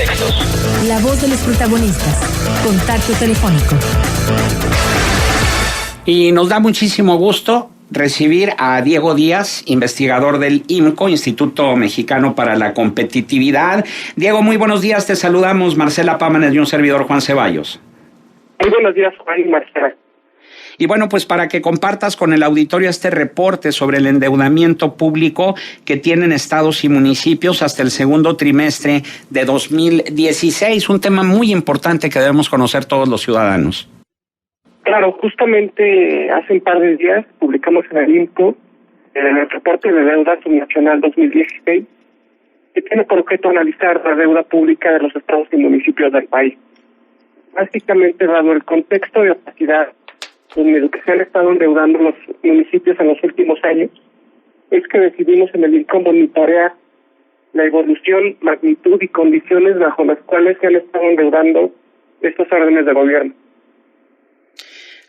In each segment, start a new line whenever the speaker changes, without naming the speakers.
hechos.
La voz de los protagonistas. Contacto telefónico.
Y nos da muchísimo gusto recibir a Diego Díaz, investigador del IMCO, Instituto Mexicano para la Competitividad. Diego, muy buenos días, te saludamos Marcela Pámanes y un servidor Juan Ceballos.
Muy buenos días, Juan y Marcela.
Y bueno, pues para que compartas con el auditorio este reporte sobre el endeudamiento público que tienen estados y municipios hasta el segundo trimestre de 2016, un tema muy importante que debemos conocer todos los ciudadanos.
Claro, justamente hace un par de días publicamos en el IMCO el reporte de deuda subnacional 2016, que tiene por objeto analizar la deuda pública de los estados y municipios del país. Básicamente, dado el contexto de opacidad en el que se han estado endeudando los municipios en los últimos años, es que decidimos en el IMCO monitorear la evolución, magnitud y condiciones bajo las cuales se han estado endeudando estos órdenes de gobierno.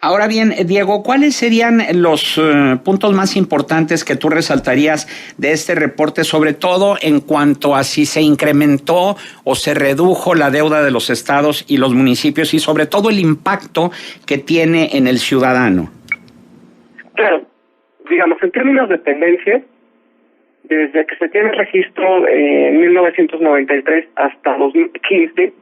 Ahora bien, Diego, ¿cuáles serían los puntos más importantes que tú resaltarías de este reporte, sobre todo en cuanto a si se incrementó o se redujo la deuda de los estados y los municipios y sobre todo el impacto que tiene en el ciudadano?
Claro, digamos, en términos de tendencias, desde que se tiene registro en 1993 hasta 2015,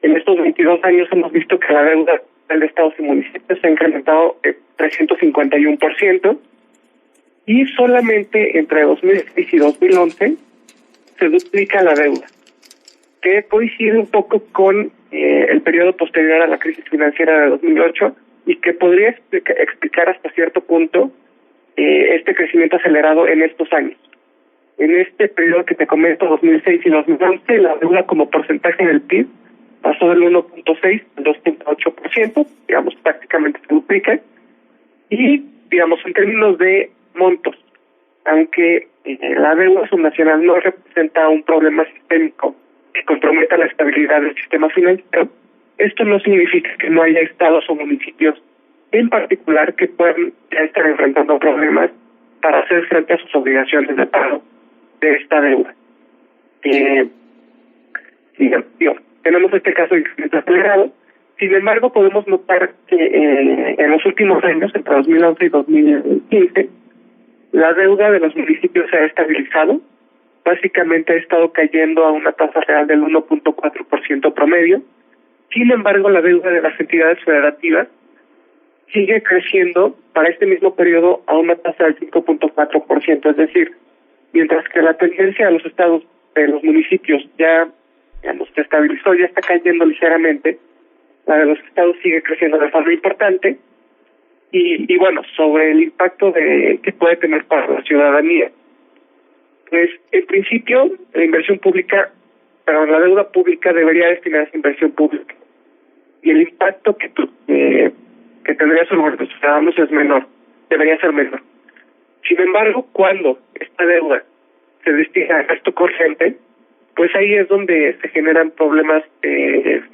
en estos 22 años hemos visto que la deuda de estados y municipios se ha incrementado 351%, y solamente entre 2006 y 2011 se duplica la deuda, que coincide un poco con el periodo posterior a la crisis financiera de 2008 y que podría explicar hasta cierto punto este crecimiento acelerado en estos años. En este periodo que te comento, 2006 y 2011, la deuda como porcentaje del PIB pasó del 1.6 al 2.8%, digamos, prácticamente se duplica. Y, digamos, en términos de montos, aunque la deuda subnacional no representa un problema sistémico que comprometa la estabilidad del sistema financiero, esto no significa que no haya estados o municipios en particular que puedan ya estar enfrentando problemas para hacer frente a sus obligaciones de pago de esta deuda. Tenemos este caso de crecimiento acelerado. Sin embargo, podemos notar que en los últimos años, entre 2011 y 2015, la deuda de los municipios se ha estabilizado. Básicamente ha estado cayendo a una tasa real del 1.4% promedio. Sin embargo, la deuda de las entidades federativas sigue creciendo para este mismo periodo a una tasa del 5.4%. Es decir, mientras que la tendencia de los estados, de los municipios ya se estabilizó, ya está cayendo ligeramente, la de los estados sigue creciendo de forma importante. Y bueno, sobre el impacto que puede tener para la ciudadanía, pues en principio la deuda pública debería destinarse a inversión pública, y el impacto que tendría sobre los ciudadanos es menor, debería ser menor. Sin embargo, cuando esta deuda se destina a gasto corriente, pues ahí es donde se generan problemas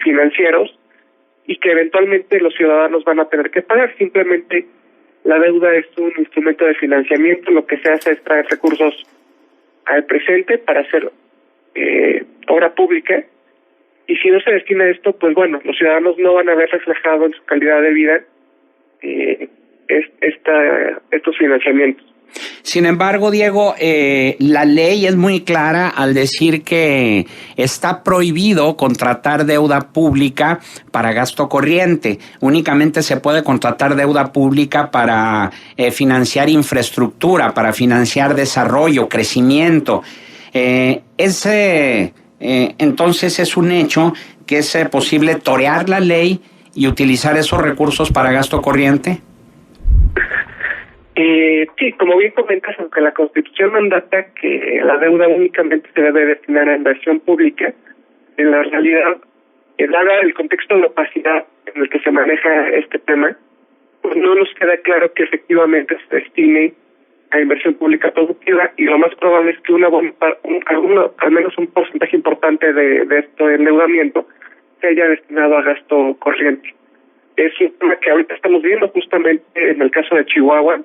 financieros y que eventualmente los ciudadanos van a tener que pagar. Simplemente la deuda es un instrumento de financiamiento, lo que se hace es traer recursos al presente para hacer obra pública, y si no se destina a esto, pues bueno, los ciudadanos no van a ver reflejado en su calidad de vida estos financiamientos.
Sin embargo, Diego, la ley es muy clara al decir que está prohibido contratar deuda pública para gasto corriente. Únicamente se puede contratar deuda pública para financiar infraestructura, para financiar desarrollo, crecimiento. Entonces es un hecho que es posible torear la ley y utilizar esos recursos para gasto corriente.
Sí, como bien comentas, aunque la Constitución mandata que la deuda únicamente se debe destinar a inversión pública, en la realidad, dada el contexto de opacidad en el que se maneja este tema, pues no nos queda claro que efectivamente se destine a inversión pública productiva, y lo más probable es que al menos un porcentaje importante de este endeudamiento se haya destinado a gasto corriente. Es un tema que ahorita estamos viendo justamente en el caso de Chihuahua,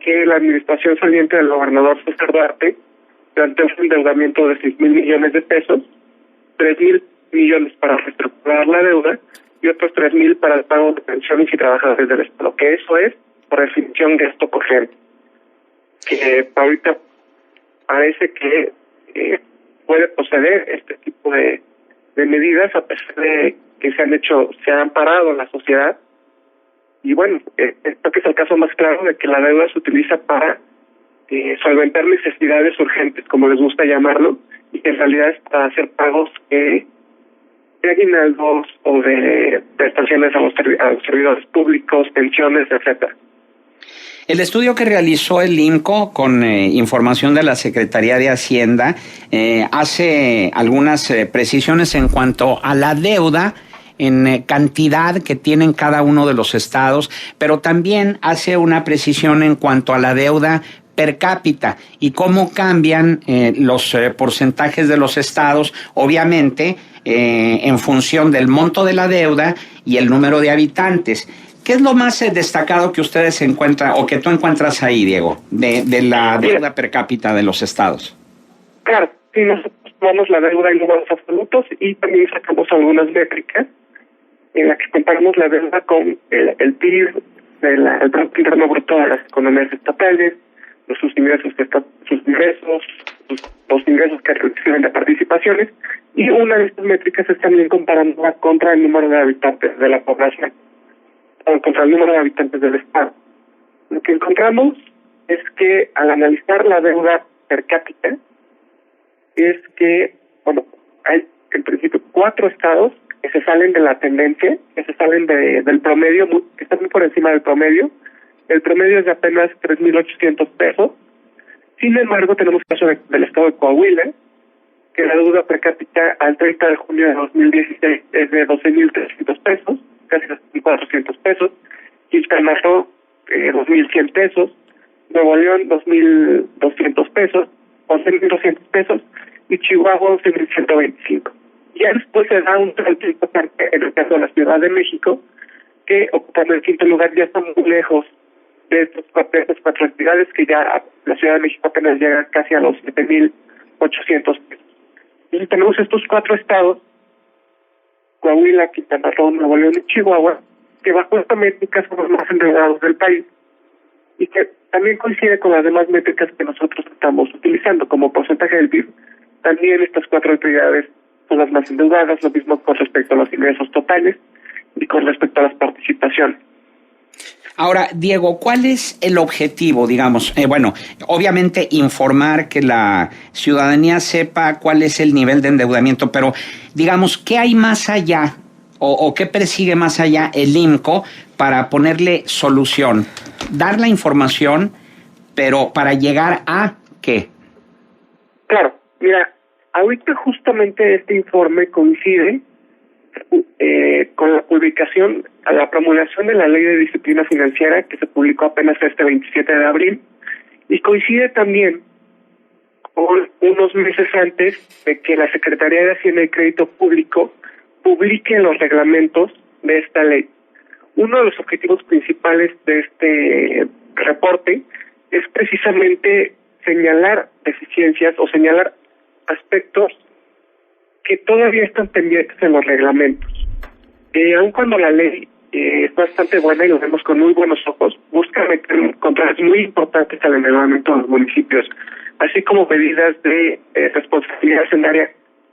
que la administración saliente del gobernador César Duarte planteó un endeudamiento de 6,000 millones de pesos, 3,000 millones para reestructurar la deuda y otros 3,000 para el pago de pensiones y trabajadores del Estado, que eso es, por definición, gasto corriente. Que ahorita parece que puede proceder este tipo de medidas a pesar de que se han parado en la sociedad. Y bueno, esto que es el caso más claro de que la deuda se utiliza para solventar necesidades urgentes, como les gusta llamarlo, y que en realidad es para hacer pagos de aguinaldos o de prestaciones a los servidores públicos, pensiones, etcétera.
El estudio que realizó el INCO con información de la Secretaría de Hacienda hace algunas precisiones en cuanto a la deuda en cantidad que tienen cada uno de los estados, pero también hace una precisión en cuanto a la deuda per cápita y cómo cambian los porcentajes de los estados, obviamente en función del monto de la deuda y el número de habitantes. ¿Qué es lo más destacado que ustedes encuentran o que tú encuentras ahí, Diego, de la deuda per cápita de los estados?
Claro, sí, nosotros tomamos la deuda en números absolutos y también sacamos algunas métricas en las que comparamos la deuda con el PIB, el Producto Interno Bruto de las economías estatales, los ingresos que reciben de participaciones, y una de estas métricas es también comparándola contra el número de habitantes de la población, contra el número de habitantes del Estado. Lo que encontramos es que al analizar la deuda per cápita, es que, bueno, hay en principio 4 estados que se salen de la tendencia, que se salen del promedio, que están muy por encima del promedio. El promedio es de apenas 3,800 pesos. Sin embargo, tenemos el caso del estado de Coahuila, que la deuda per cápita al 30 de junio de 2016 es de 12,300 pesos, casi 2,400 pesos. Quintana Roo, 2,100 pesos. Nuevo León, 2,200 pesos, 11,200 pesos. Y Chihuahua, 11,125. Ya después se da un salto importante en el caso de la Ciudad de México, que ocupando el quinto lugar ya está muy lejos de estas 4 entidades, que ya la Ciudad de México apenas llega casi a los 7,800 pesos. Entonces tenemos estos 4 estados, Coahuila, Quintana Roo, Nuevo León y Chihuahua, que bajo esta métrica son los más endeudados del país y que también coincide con las demás métricas que nosotros estamos utilizando como porcentaje del PIB. También estas 4 entidades son las más endeudadas, lo mismo con respecto a los ingresos totales y con respecto a las participaciones.
Ahora, Diego, ¿cuál es el objetivo, digamos? Bueno, obviamente informar que la ciudadanía sepa cuál es el nivel de endeudamiento, pero digamos, ¿qué hay más allá o qué persigue más allá el INCO para ponerle solución? Dar la información, pero para llegar a ¿qué?
Claro, mira, ahorita justamente este informe coincide con la publicación, a la promulgación de la Ley de Disciplina Financiera, que se publicó apenas este 27 de abril, y coincide también con unos meses antes de que la Secretaría de Hacienda y Crédito Público publique los reglamentos de esta ley. Uno de los objetivos principales de este reporte es precisamente señalar deficiencias o señalar aspectos que todavía están pendientes en los reglamentos. Aun cuando la ley es bastante buena y lo vemos con muy buenos ojos, busca meter controles muy importantes al endeudamiento de los municipios, así como medidas de responsabilidad hacendaria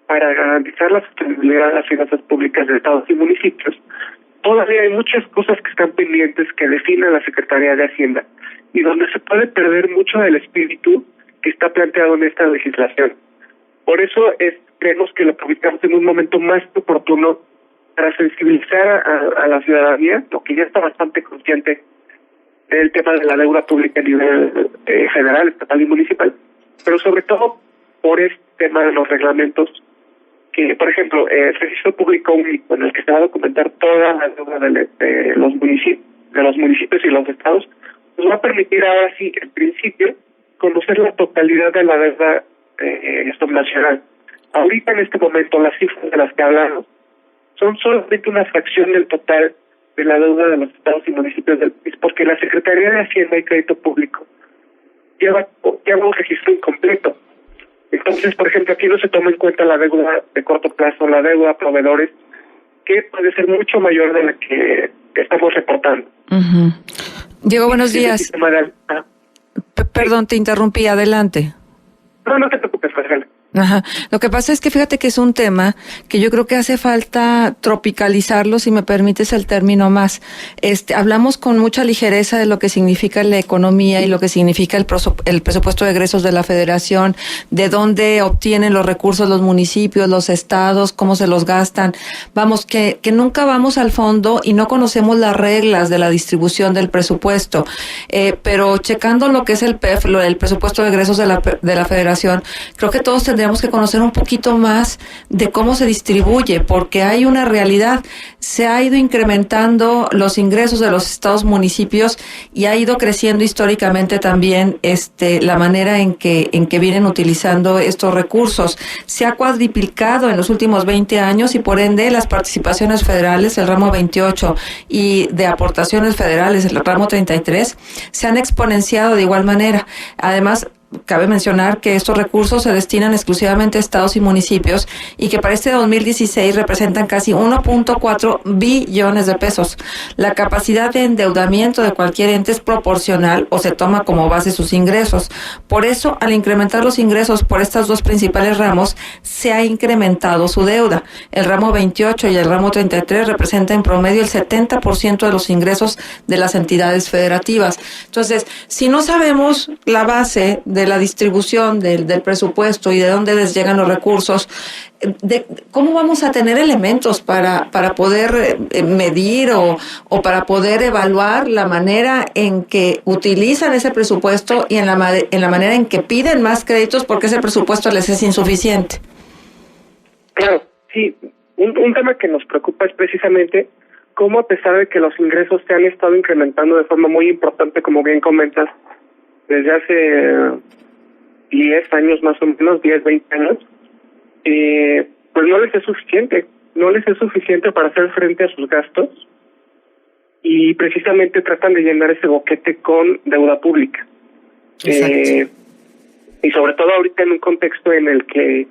para garantizar la sostenibilidad de las finanzas públicas de estados y municipios. Todavía hay muchas cosas que están pendientes que define la Secretaría de Hacienda y donde se puede perder mucho del espíritu que está planteado en esta legislación. Por eso creemos que lo publicamos en un momento más oportuno para sensibilizar a la ciudadanía, lo que ya está bastante consciente del tema de la deuda pública a nivel general, estatal y municipal, pero sobre todo por este tema de los reglamentos, que, por ejemplo, el registro público único en el que se va a documentar toda la deuda de los municipios y los estados, nos va a permitir ahora sí, en principio, conocer la totalidad de la deuda subnacional. Ahorita en este momento las cifras de las que hablamos son solamente una fracción del total de la deuda de los estados y municipios del país, porque la Secretaría de Hacienda y Crédito Público lleva un registro incompleto. Entonces, por ejemplo, aquí no se toma en cuenta la deuda de corto plazo, la deuda a proveedores, que puede ser mucho mayor de la que estamos reportando.
Uh-huh. Diego, buenos días. Perdón, te interrumpí, adelante.
No te preocupes, Marcela.
Ajá. Lo que pasa es que fíjate que es un tema que yo creo que hace falta tropicalizarlo, si me permites el término más. Hablamos con mucha ligereza de lo que significa la economía y lo que significa el presupuesto de egresos de la Federación, de dónde obtienen los recursos los municipios, los estados, cómo se los gastan. Vamos, que nunca vamos al fondo y no conocemos las reglas de la distribución del presupuesto. Pero checando lo que es el PEF, el presupuesto de egresos de la Federación, creo que todos tendríamos que conocer un poquito más de cómo se distribuye, porque hay una realidad. Se ha ido incrementando los ingresos de los estados municipios y ha ido creciendo históricamente también la manera en que vienen utilizando estos recursos. Se ha cuadriplicado en los últimos 20 años y por ende las participaciones federales, el ramo 28, y de aportaciones federales, el ramo 33, se han exponenciado de igual manera. Además, cabe mencionar que estos recursos se destinan exclusivamente a estados y municipios y que para este 2016 representan casi 1.4 billones de pesos. La capacidad de endeudamiento de cualquier ente es proporcional o se toma como base sus ingresos. Por eso, al incrementar los ingresos por estos dos principales ramos, se ha incrementado su deuda. El ramo 28 y el ramo 33 representan en promedio el 70% de los ingresos de las entidades federativas. Entonces, si no sabemos la base de la distribución del presupuesto y de dónde les llegan los recursos, ¿cómo vamos a tener elementos para poder medir o para poder evaluar la manera en que utilizan ese presupuesto y en la manera en que piden más créditos porque ese presupuesto les es insuficiente?
Claro, sí. Un tema que nos preocupa es precisamente cómo, a pesar de que los ingresos se han estado incrementando de forma muy importante, como bien comentas, desde hace 10 años más o menos, 10, 20 años, pues no les es suficiente para hacer frente a sus gastos y precisamente tratan de llenar ese boquete con deuda pública. Y sobre todo ahorita en un contexto en el que,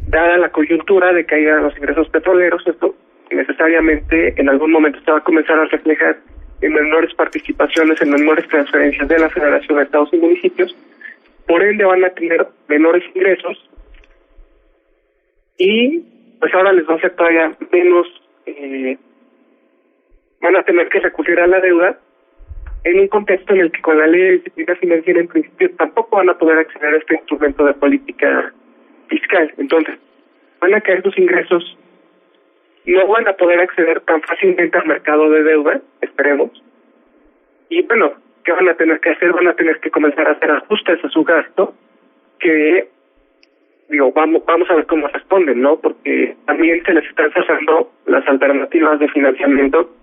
dada la coyuntura de caída de los ingresos petroleros, esto necesariamente en algún momento se va a comenzar a reflejar en menores participaciones, en menores transferencias de la Federación a estados y municipios, por ende van a tener menores ingresos y pues ahora les va a ser todavía menos, van a tener que recurrir a la deuda en un contexto en el que con la ley de disciplina financiera en principio tampoco van a poder acceder a este instrumento de política fiscal. Entonces, van a caer sus ingresos, no van a poder acceder tan fácilmente al mercado de deuda, esperemos, y bueno, ¿qué van a tener que hacer? Van a tener que comenzar a hacer ajustes a su gasto, que, vamos a ver cómo responden, ¿no? Porque también se les están cerrando las alternativas de financiamiento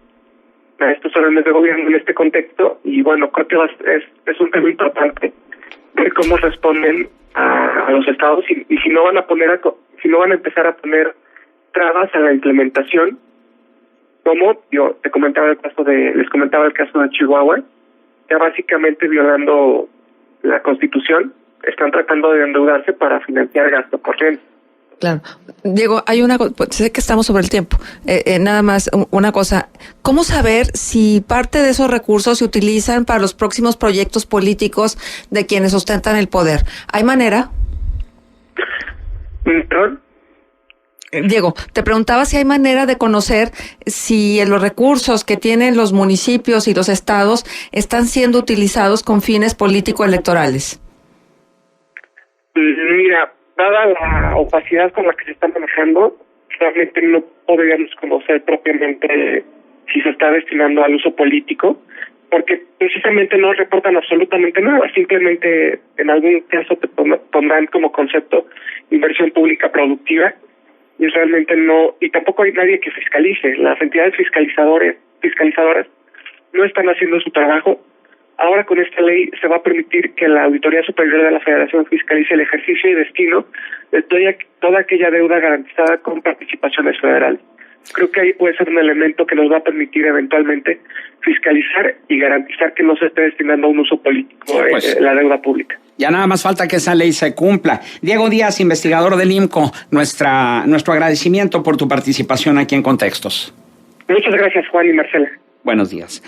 a estos órdenes de gobierno en este contexto, y bueno, creo que es un tema importante ver cómo responden a los estados y si no van a empezar a poner trabas a la implementación, como les comentaba el caso de Chihuahua, ya básicamente violando la Constitución, están tratando de endeudarse para financiar gasto corriente.
Claro. Diego, hay sé que estamos sobre el tiempo, nada más una cosa, ¿cómo saber si parte de esos recursos se utilizan para los próximos proyectos políticos de quienes ostentan el poder? ¿Hay manera?
¿Perdón?
Diego, te preguntaba si hay manera de conocer si los recursos que tienen los municipios y los estados están siendo utilizados con fines político-electorales.
Mira, dada la opacidad con la que se está manejando, realmente no podríamos conocer propiamente si se está destinando al uso político, porque precisamente no reportan absolutamente nada, simplemente en algún caso te pondrán como concepto inversión pública productiva, y realmente no, y tampoco hay nadie que fiscalice. Las entidades fiscalizadoras no están haciendo su trabajo. Ahora con esta ley se va a permitir que la Auditoría Superior de la Federación fiscalice el ejercicio y destino de toda aquella deuda garantizada con participaciones federales. Creo que ahí puede ser un elemento que nos va a permitir eventualmente fiscalizar y garantizar que no se esté destinando a un uso político la deuda pública.
Ya nada más falta que esa ley se cumpla. Diego Díaz, investigador del IMCO, nuestro agradecimiento por tu participación aquí en Contextos.
Muchas gracias, Juan y Marcela.
Buenos días.